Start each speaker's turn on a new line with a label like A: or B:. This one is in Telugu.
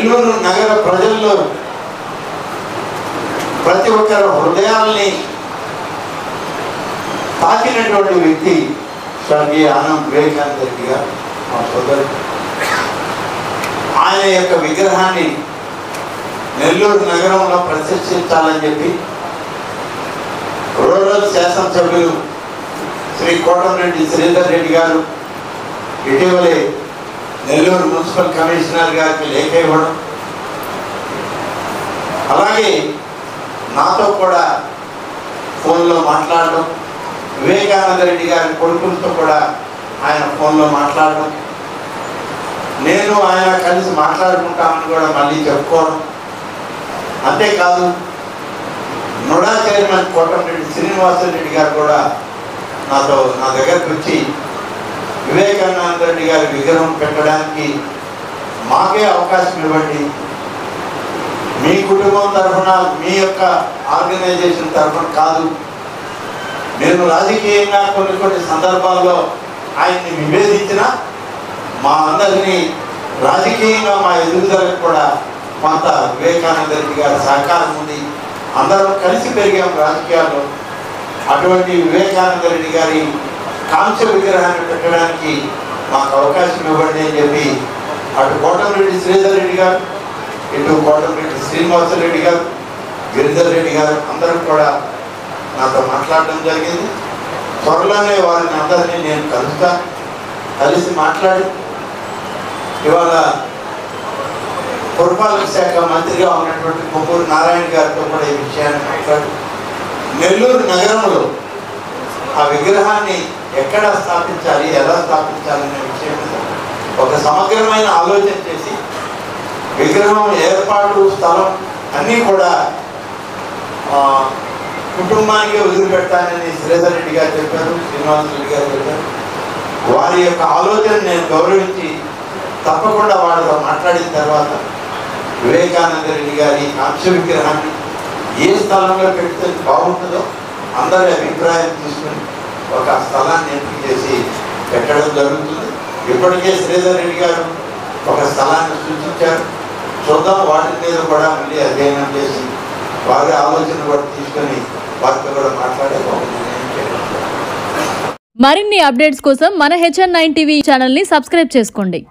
A: నెల్లూరు నగర ప్రజల్లో ప్రతి ఒక్కరు హృదయాల్ని తాకినటువంటి వ్యక్తి స్వర్గీయ ఆనం వివేకానంద రెడ్డి గారు, మా సోదరుడు. ఆయన యొక్క విగ్రహాన్ని నెల్లూరు నగరంలో ప్రతిష్ఠించాలని చెప్పి రూరల్ శాసనసభ్యులు శ్రీ కోటమిరెడ్డి శ్రీధర్ రెడ్డి గారు ఇటీవలే నెల్లూరు మున్సిపల్ కమిషనర్ గారికి లేఖ ఇవ్వడం, అలాగే నాతో కూడా ఫోన్లో మాట్లాడడం, వివేకానంద రెడ్డి గారి కొడుకులతో కూడా ఆయన ఫోన్లో మాట్లాడడం, నేను ఆయన కలిసి మాట్లాడుకుంటామని కూడా మళ్ళీ చెప్పుకోవడం. అంతేకాదు నుడా చైర్మన్ కోటమిరెడ్డి శ్రీనివాసరెడ్డి గారు కూడా నా దగ్గరకు వచ్చి వివేకానంద రెడ్డి గారి విగ్రహం పెట్టడానికి మాకే అవకాశం ఇవ్వండి, మీ కుటుంబం తరఫున, మీ యొక్క ఆర్గనైజేషన్ తరఫున కాదు, నేను రాజకీయంగా కొన్ని సందర్భాల్లో ఆయన్ని విభేదించిన మా అందరినీ రాజకీయంగా మా ఎదుగుదలకు కూడా కొంత వివేకానంద రెడ్డి గారి సహకారం ఉంది, అందరం కలిసి పెరిగాం రాజకీయాల్లో. అటువంటి వివేకానంద రెడ్డి గారి కాంస్య విగ్రహాన్ని పెట్టడానికి మాకు అవకాశం ఇవ్వండి అని చెప్పి అటు కోటమిరెడ్డి శ్రీధర్ రెడ్డి గారు, ఇటు కోటమిరెడ్డి శ్రీనివాసరెడ్డి గారు, గిరిధర్ రెడ్డి గారు అందరూ కూడా నాతో మాట్లాడడం జరిగింది. త్వరలోనే వారిని అందరినీ నేను కలిసి మాట్లాడి ఇవాళ పురపాలక శాఖ మంత్రిగా ఉన్నటువంటి కొమ్మూరు నారాయణ గారితో కూడా ఈ విషయాన్ని మాట్లాడి నెల్లూరు నగరంలో ఆ విగ్రహాన్ని ఎక్కడ స్థాపించాలి, ఎలా స్థాపించాలి అనే విషయం ఒక సమగ్రమైన ఆలోచన చేసి విగ్రహం ఏర్పాటు, స్థలం అన్నీ కూడా కుటుంబానికి వదిలిపెట్టాలని శ్రీధర్ రెడ్డి గారు చెప్పారు, శ్రీనివాసరెడ్డి గారు చెప్పారు. వారి యొక్క ఆలోచన నేను గౌరవించి తప్పకుండా వాళ్ళతో మాట్లాడిన తర్వాత వివేకానంద రెడ్డి గారి కాంస్య విగ్రహాన్ని ఏ స్థలంలో పెడితే బాగుంటుందో అందరి అభిప్రాయం తీసుకుని ఒక స్థలాన్ని ఎంపిక చేసి పెట్టడం జరుగుతుంది. ఇప్పటికే శ్రీధర్ రెడ్డి గారు ఒక స్థలాన్ని సూచించారు, చూద్దాం. వాటి మీద కూడా మళ్ళీ అధ్యయనం చేసి వారి ఆలోచన కూడా తీసుకొని వారితో కూడా మాట్లాడే
B: మరిన్ని అప్డేట్స్ కోసం మన HN9 టీవీ ఛానల్ని సబ్స్క్రైబ్ చేసుకోండి.